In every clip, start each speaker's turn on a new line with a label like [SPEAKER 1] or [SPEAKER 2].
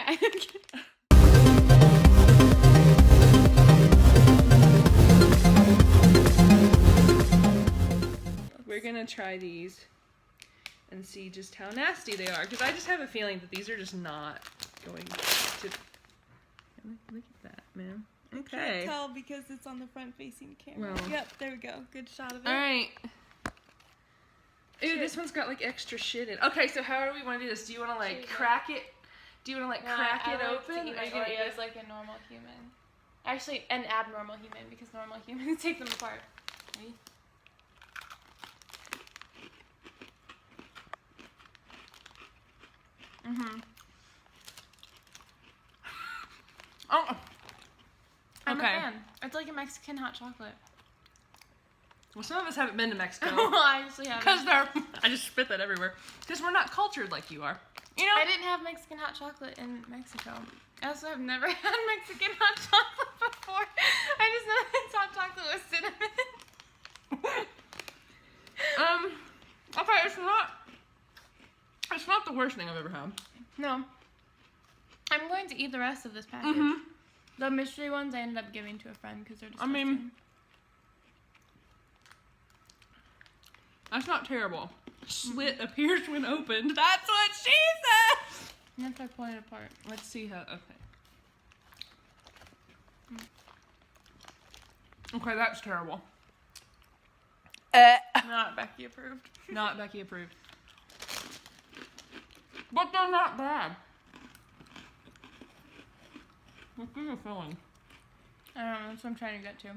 [SPEAKER 1] Yeah.
[SPEAKER 2] We're gonna try these and see just how nasty they are, because I just have a feeling that these are just not going to... Look at that, man. Okay.
[SPEAKER 1] Can't tell because it's on the front-facing camera.
[SPEAKER 2] Well.
[SPEAKER 1] Yep, there we go. Good shot of it.
[SPEAKER 2] All right. Ooh, this one's got like extra shit in. Okay, so how do we want to do this? Do you want to like crack it? Do you want to like crack it open?
[SPEAKER 1] To eat my Oreos like a normal human. Actually, an abnormal human, because normal humans take them apart. Ready?
[SPEAKER 2] Oh.
[SPEAKER 1] I'm
[SPEAKER 2] Okay.
[SPEAKER 1] a fan. It's like a Mexican hot chocolate.
[SPEAKER 2] Well, some of us haven't been to Mexico.
[SPEAKER 1] Well, I actually haven't.
[SPEAKER 2] Because I just spit that everywhere. Because we're not cultured like you are. You know?
[SPEAKER 1] I didn't have Mexican hot chocolate in Mexico. I also have never had Mexican hot chocolate before. I just know it's hot chocolate with cinnamon.
[SPEAKER 2] Okay, it's not the worst thing I've ever had.
[SPEAKER 1] No. I'm going to eat the rest of this package. The mystery ones I ended up giving to a friend because they're disgusting.
[SPEAKER 2] I mean, that's not terrible. Slit appears when opened. That's what she said!
[SPEAKER 1] You have to pull it apart.
[SPEAKER 2] Let's see how, okay. Okay, that's terrible.
[SPEAKER 1] Not Becky approved.
[SPEAKER 2] Not Becky approved. But they're not bad. What's your feeling?
[SPEAKER 1] I don't know, that's what I'm trying to get to.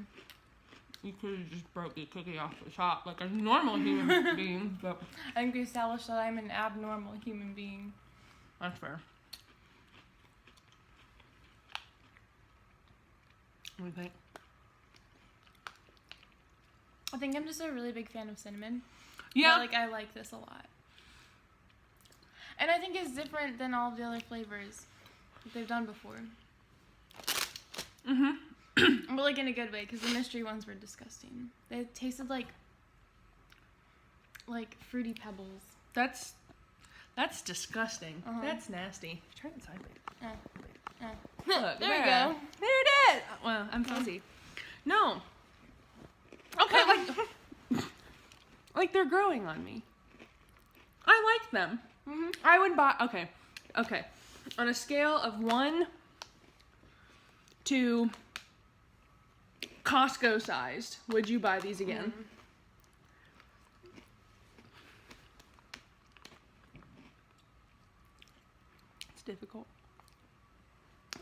[SPEAKER 2] You could have just broke the cookie off the top like a normal human being, but
[SPEAKER 1] I think we established that I'm an abnormal human being.
[SPEAKER 2] that's fair. What do you think?
[SPEAKER 1] I think I'm just a really big fan of cinnamon.
[SPEAKER 2] Yeah.
[SPEAKER 1] But, I like this a lot. And I think it's different than all the other flavors that they've done before. But in a good way, because the mystery ones were disgusting. They tasted like fruity pebbles.
[SPEAKER 2] That's disgusting. That's nasty. Try it sideways. Look,
[SPEAKER 1] there we go.
[SPEAKER 2] There it is. Well, I'm fuzzy. No. Okay, like they're growing on me. I like them. I would buy. Okay. On a scale of 1 to Costco sized, would you buy these again? It's difficult.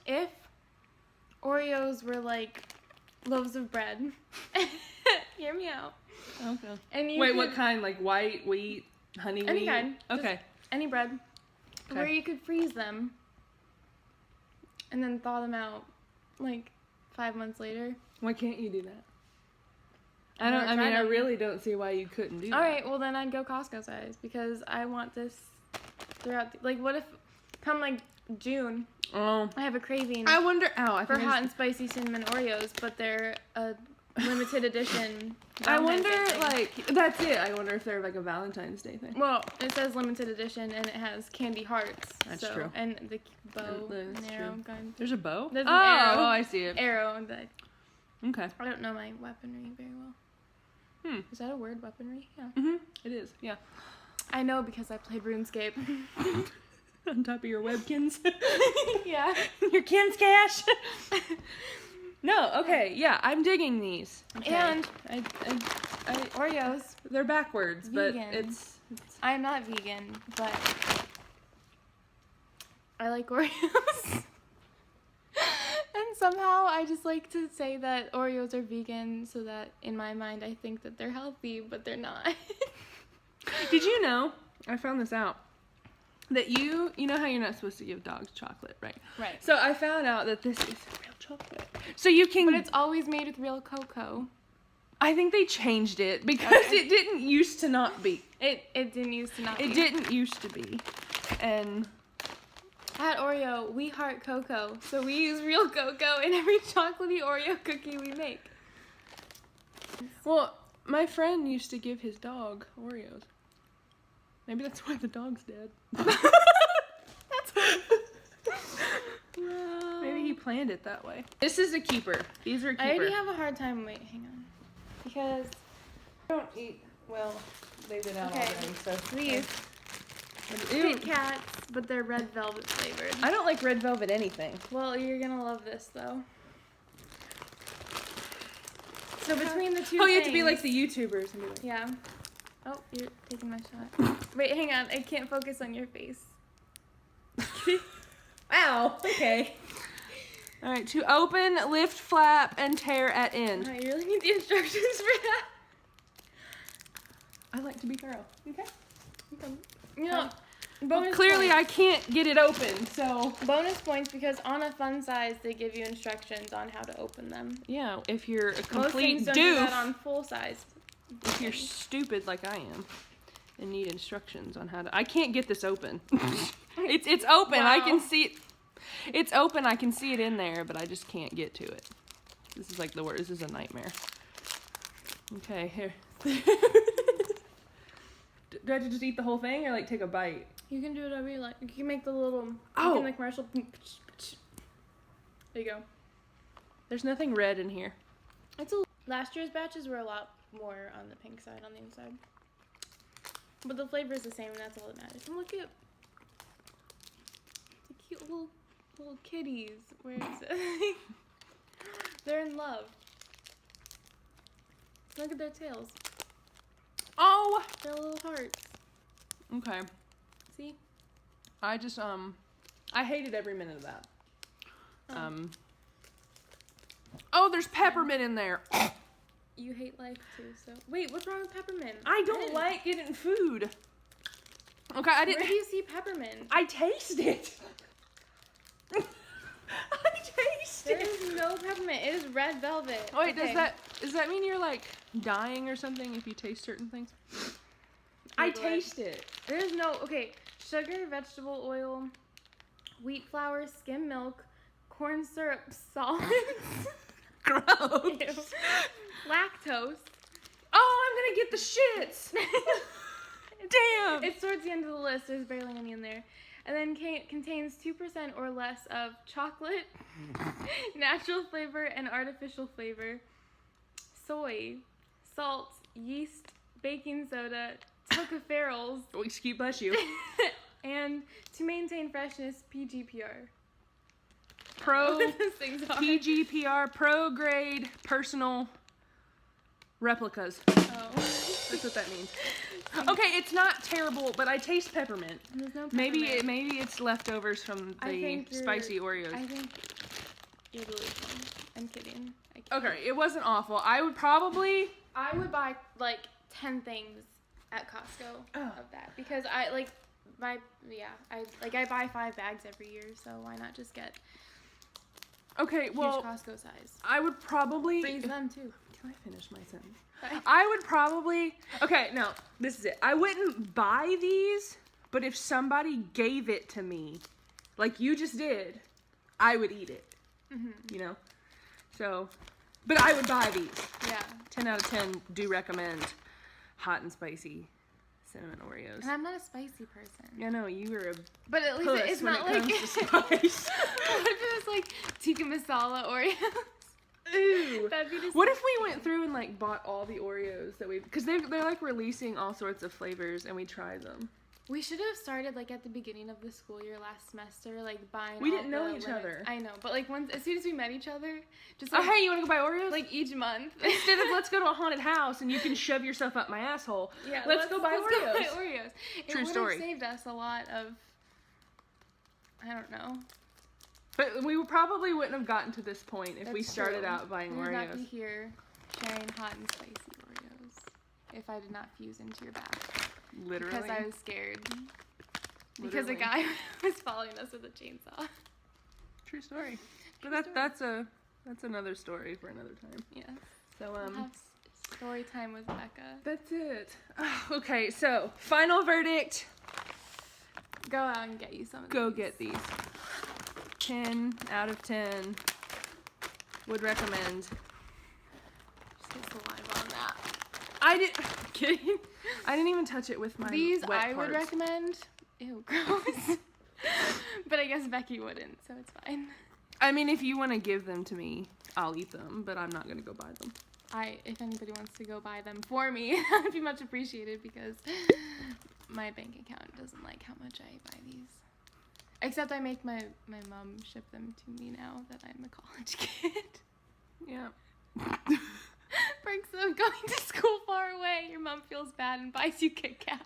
[SPEAKER 1] If Oreos were like loaves of bread, hear me out.
[SPEAKER 2] Okay.
[SPEAKER 1] And you
[SPEAKER 2] Wait, what kind? Like white, wheat, honey
[SPEAKER 1] Any
[SPEAKER 2] wheat?
[SPEAKER 1] kind.
[SPEAKER 2] Okay.
[SPEAKER 1] Just any bread.
[SPEAKER 2] Okay.
[SPEAKER 1] Where you could freeze them and then thaw them out 5 months later.
[SPEAKER 2] Why can't you do that?
[SPEAKER 1] I
[SPEAKER 2] I really don't see why you couldn't do that.
[SPEAKER 1] Alright, well then I'd go Costco size because I want this throughout. What if come June,
[SPEAKER 2] Oh.
[SPEAKER 1] I have a craving
[SPEAKER 2] I wonder.
[SPEAKER 1] for hot and spicy cinnamon Oreos, but they're a limited edition.
[SPEAKER 2] I wonder,
[SPEAKER 1] Valentine's Day thing.
[SPEAKER 2] that's it. I wonder if they're a Valentine's Day thing.
[SPEAKER 1] Well, it says limited edition and it has candy hearts.
[SPEAKER 2] That's true.
[SPEAKER 1] And the bow
[SPEAKER 2] That's
[SPEAKER 1] and arrow
[SPEAKER 2] true.
[SPEAKER 1] gun.
[SPEAKER 2] There's a bow?
[SPEAKER 1] There's an arrow.
[SPEAKER 2] Oh, I see it.
[SPEAKER 1] Arrow and the.
[SPEAKER 2] Okay.
[SPEAKER 1] I don't know my weaponry very well. Is that a word, weaponry? Yeah.
[SPEAKER 2] It is, yeah.
[SPEAKER 1] I know because I played RuneScape.
[SPEAKER 2] On top of your webkins.
[SPEAKER 1] Yeah.
[SPEAKER 2] Your kins cash. No, okay, yeah, I'm digging these. Okay.
[SPEAKER 1] And
[SPEAKER 2] I
[SPEAKER 1] Oreos.
[SPEAKER 2] they're backwards, but
[SPEAKER 1] Vegan.
[SPEAKER 2] it's
[SPEAKER 1] I'm not vegan, but I like Oreos. And somehow I just like to say that Oreos are vegan so that in my mind I think that they're healthy, but they're not.
[SPEAKER 2] Did you know, I found this out, that you know how you're not supposed to give dogs chocolate, right?
[SPEAKER 1] Right.
[SPEAKER 2] So I found out that this is real chocolate. So you can...
[SPEAKER 1] But it's always made with real cocoa.
[SPEAKER 2] I think they changed it because it didn't used to not be.
[SPEAKER 1] It didn't used to not be.
[SPEAKER 2] It didn't used to be. And...
[SPEAKER 1] At Oreo, we heart cocoa, so we use real cocoa in every chocolatey Oreo cookie we make.
[SPEAKER 2] Well, my friend used to give his dog Oreos. Maybe that's why the dog's dead. planned it that way. This is a keeper. These are a keeper.
[SPEAKER 1] I already have a hard time. Wait, hang on. Because
[SPEAKER 2] I don't eat. Well, they've been out
[SPEAKER 1] Okay.
[SPEAKER 2] already, so.
[SPEAKER 1] these
[SPEAKER 2] Ew.
[SPEAKER 1] Kit Kats, but they're red velvet flavored.
[SPEAKER 2] I don't like red velvet anything.
[SPEAKER 1] Well, you're gonna love this though. So between the two
[SPEAKER 2] Oh, you have
[SPEAKER 1] things,
[SPEAKER 2] to be like the YouTubers and be like,
[SPEAKER 1] yeah. Oh, you're taking my shot. Wait, hang on. I can't focus on your face.
[SPEAKER 2] ow. Okay. All right. To open, lift, flap, and tear at end.
[SPEAKER 1] Oh, you really need the instructions for that.
[SPEAKER 2] I like to be thorough. Okay.
[SPEAKER 1] You know,
[SPEAKER 2] Well,
[SPEAKER 1] bonus
[SPEAKER 2] clearly
[SPEAKER 1] points.
[SPEAKER 2] I can't get it open, so.
[SPEAKER 1] Bonus points because on a fun size they give you instructions on how to open them.
[SPEAKER 2] Yeah, if you're a
[SPEAKER 1] Most
[SPEAKER 2] complete
[SPEAKER 1] things don't do that
[SPEAKER 2] doof,
[SPEAKER 1] on full size.
[SPEAKER 2] if you're stupid like I am, and need instructions on how to, I can't get this open. It's open. I can
[SPEAKER 1] Wow.
[SPEAKER 2] see it. It's open. I can see it in there, but I just can't get to it. This is like the worst. This is a nightmare. Okay, here. Do I have to just eat the whole thing or like take a bite?
[SPEAKER 1] You can do whatever you like. You can make the little.
[SPEAKER 2] Oh.
[SPEAKER 1] You can the commercial. There you go.
[SPEAKER 2] There's nothing red in here.
[SPEAKER 1] It's last year's batches were a lot more on the pink side on the inside. But the flavor is the same, and that's all that matters. And look at the cute little kitties. Where is it? They're in love. Look at their tails.
[SPEAKER 2] Oh.
[SPEAKER 1] They're little hearts.
[SPEAKER 2] Okay.
[SPEAKER 1] See?
[SPEAKER 2] I just I hated every minute of that.
[SPEAKER 1] Oh.
[SPEAKER 2] Oh, there's peppermint in there.
[SPEAKER 1] You hate life too, so. Wait, what's wrong with peppermint?
[SPEAKER 2] I don't
[SPEAKER 1] didn't-
[SPEAKER 2] like it in food. Okay, I didn't.
[SPEAKER 1] Where do you see peppermint?
[SPEAKER 2] I taste it. I taste
[SPEAKER 1] There
[SPEAKER 2] it.
[SPEAKER 1] is no peppermint. It is red velvet.
[SPEAKER 2] Oh, wait,
[SPEAKER 1] Okay.
[SPEAKER 2] does that mean you're like dying or something if you taste certain things? I
[SPEAKER 1] Google it.
[SPEAKER 2] taste it.
[SPEAKER 1] There's no, okay, sugar, vegetable oil, wheat flour, skim milk, corn syrup, solids,
[SPEAKER 2] Gross.
[SPEAKER 1] Ew. lactose.
[SPEAKER 2] Oh, I'm gonna get the shits. Damn.
[SPEAKER 1] It's towards the end of the list. There's barely any in there. And then contains 2% or less of chocolate, natural flavor, and artificial flavor, soy, salt, yeast, baking soda, tocopherols,
[SPEAKER 2] Oh, excuse bless you.
[SPEAKER 1] and to maintain freshness, PGPR.
[SPEAKER 2] Pro
[SPEAKER 1] What those things are.
[SPEAKER 2] PGPR pro grade personal replicas.
[SPEAKER 1] Oh.
[SPEAKER 2] That's what that means. Okay, it's not terrible, but I taste peppermint.
[SPEAKER 1] There's no
[SPEAKER 2] Maybe
[SPEAKER 1] peppermint.
[SPEAKER 2] it's leftovers from
[SPEAKER 1] I
[SPEAKER 2] the
[SPEAKER 1] think you're-
[SPEAKER 2] spicy Oreos.
[SPEAKER 1] I think you're delusional. I'm kidding.
[SPEAKER 2] Okay, it wasn't awful. I would probably.
[SPEAKER 1] I would buy like 10 things at Costco
[SPEAKER 2] Oh.
[SPEAKER 1] of that because I buy 5 bags every year, so why not just get
[SPEAKER 2] Okay, well,
[SPEAKER 1] huge Costco size?
[SPEAKER 2] I would probably.
[SPEAKER 1] Freeze them too.
[SPEAKER 2] Can I finish my sentence?
[SPEAKER 1] Bye.
[SPEAKER 2] I would probably. Okay, no, this is it. I wouldn't buy these, but if somebody gave it to me, like you just did, I would eat it.
[SPEAKER 1] Mm-hmm.
[SPEAKER 2] You know? So, but I would buy these.
[SPEAKER 1] Yeah.
[SPEAKER 2] 10 out of 10 do recommend hot and spicy cinnamon Oreos.
[SPEAKER 1] And I'm not a spicy person.
[SPEAKER 2] Yeah, no, you were a
[SPEAKER 1] But at least
[SPEAKER 2] puss
[SPEAKER 1] it's
[SPEAKER 2] when
[SPEAKER 1] not
[SPEAKER 2] it
[SPEAKER 1] like
[SPEAKER 2] comes to spice.
[SPEAKER 1] what if it was like tikka masala Oreos?
[SPEAKER 2] Ew.
[SPEAKER 1] That'd be
[SPEAKER 2] What if we went through and like bought all the Oreos that we, because they're like releasing all sorts of flavors and we tried them.
[SPEAKER 1] We should have started like at the beginning of the school year last semester, like buying.
[SPEAKER 2] We
[SPEAKER 1] all
[SPEAKER 2] didn't know
[SPEAKER 1] the
[SPEAKER 2] each
[SPEAKER 1] limits.
[SPEAKER 2] other.
[SPEAKER 1] I know, but like as soon as we met each other, just
[SPEAKER 2] Oh,
[SPEAKER 1] like,
[SPEAKER 2] hey, you want to go buy Oreos?
[SPEAKER 1] like each month.
[SPEAKER 2] Instead of let's go to a haunted house and you can shove yourself up my asshole.
[SPEAKER 1] Yeah,
[SPEAKER 2] let's go buy Oreos.
[SPEAKER 1] Go buy Oreos.
[SPEAKER 2] True
[SPEAKER 1] It would
[SPEAKER 2] story.
[SPEAKER 1] have saved us a lot of. I don't know.
[SPEAKER 2] But we probably wouldn't have gotten to this point if we
[SPEAKER 1] That's
[SPEAKER 2] started
[SPEAKER 1] true.
[SPEAKER 2] out buying
[SPEAKER 1] We would not be
[SPEAKER 2] Oreos.
[SPEAKER 1] here sharing hot and spicy Oreos if I did not fuse into your back
[SPEAKER 2] Literally.
[SPEAKER 1] because I was scared. Because a
[SPEAKER 2] Literally.
[SPEAKER 1] guy was following us with a chainsaw.
[SPEAKER 2] True story. But
[SPEAKER 1] True story.
[SPEAKER 2] that's another story for another time.
[SPEAKER 1] Yes.
[SPEAKER 2] So
[SPEAKER 1] We'll have story time with Becca.
[SPEAKER 2] that's it. Okay, so final verdict.
[SPEAKER 1] Go out and get you some of
[SPEAKER 2] Go
[SPEAKER 1] these.
[SPEAKER 2] get these. 10 out of 10. Would recommend.
[SPEAKER 1] Just get saliva on that.
[SPEAKER 2] I did. Kidding. I didn't even touch it with my
[SPEAKER 1] These
[SPEAKER 2] wet
[SPEAKER 1] I would
[SPEAKER 2] parts.
[SPEAKER 1] recommend. Ew, gross. But I guess Becky wouldn't, so it's fine.
[SPEAKER 2] I mean, if you want to give them to me, I'll eat them, but I'm not going to go buy them.
[SPEAKER 1] If anybody wants to go buy them for me, that would be much appreciated because my bank account doesn't like how much I buy these. Except I make my mom ship them to me now that I'm a college kid.
[SPEAKER 2] Yeah.
[SPEAKER 1] Perks of going to school far away. Your mom feels bad and buys you Kit Kats.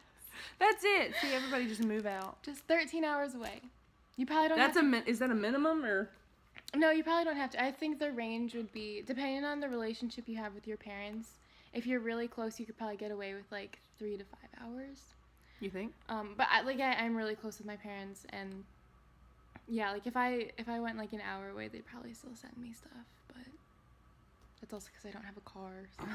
[SPEAKER 2] That's it. See, everybody just move out.
[SPEAKER 1] Just 13 hours away. You probably don't
[SPEAKER 2] That's
[SPEAKER 1] have to...
[SPEAKER 2] Is that a minimum or?
[SPEAKER 1] No, you probably don't have to. I think the range would be, depending on the relationship you have with your parents, if you're really close, you could probably get away with like 3 to 5 hours.
[SPEAKER 2] You think?
[SPEAKER 1] But I'm really close with my parents, and yeah, like if I went like an hour away, they'd probably still send me stuff, but that's also because I don't have a car, so.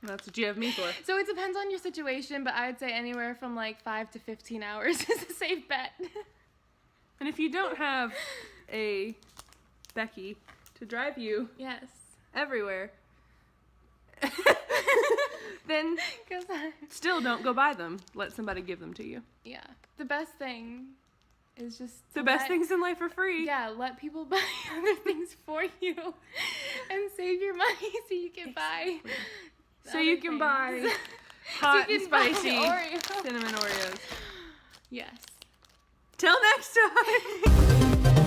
[SPEAKER 2] That's what you have me for.
[SPEAKER 1] So it depends on your situation, but I would say anywhere from like 5 to 15 hours is a safe bet.
[SPEAKER 2] And if you don't have a Becky to drive you
[SPEAKER 1] Yes.
[SPEAKER 2] everywhere, then
[SPEAKER 1] Because
[SPEAKER 2] still don't go buy them. Let somebody give them to you.
[SPEAKER 1] yeah, the best thing is just
[SPEAKER 2] The best things in life are free.
[SPEAKER 1] Yeah, let people buy other things for you and save your money so you can buy.
[SPEAKER 2] So you can buy hot and spicy
[SPEAKER 1] Oreos.
[SPEAKER 2] cinnamon Oreos.
[SPEAKER 1] Yes.
[SPEAKER 2] Till next time.